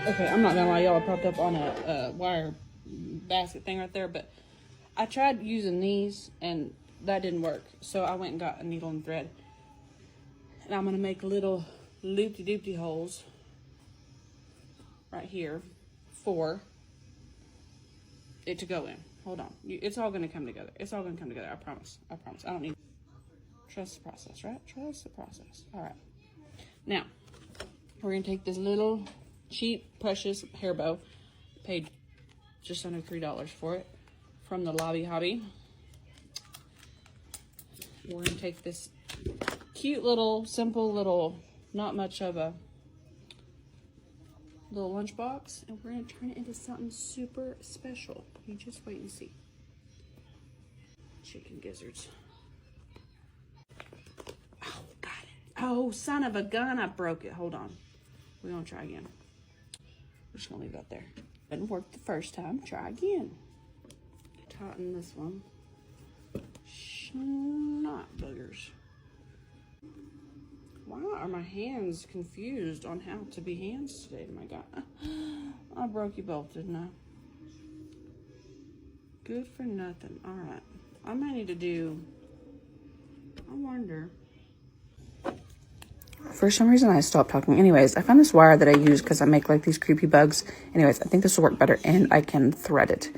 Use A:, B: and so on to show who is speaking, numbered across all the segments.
A: Okay, I'm not gonna lie, y'all, I popped up on a wire basket thing right there, but I tried using these and that didn't work. So I went and got a needle and thread. And I'm gonna make little loopy-doopy holes right here for it to go in. Hold on. It's all gonna come together. It's all gonna come together, I promise. I promise. I don't need... Trust the process, right? Trust the process. All right. Now, we're gonna take this little cheap, precious hair bow. Paid just under $3 for it from the Lobby Hobby. We're gonna take this cute little, simple little, not much of a little lunchbox, and we're gonna turn it into something super special. You just wait and see. Chicken gizzards. Oh, got it. Oh, son of a gun, I broke it. Hold on. We're gonna try again. We're just gonna leave it up there. Didn't work the first time. Try again. Tighten this one. Snot boogers. Why are my hands confused on how to be hands today? My God. I broke you both, didn't I? Good for nothing. All right. I might need to do... I wonder... For some reason, I stopped talking. Anyways, I found this wire that I use because I make like these creepy bugs. Anyways, I think this will work better and I can thread it.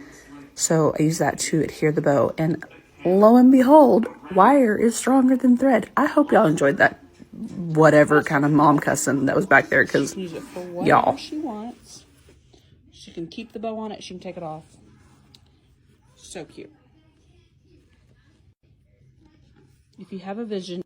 A: So I use that to adhere the bow. And lo and behold, wire is stronger than thread. I hope y'all enjoyed that whatever kind of mom cussing that was back there, because y'all. She wants. She can keep the bow on it. She can take it off. So cute. If you have a vision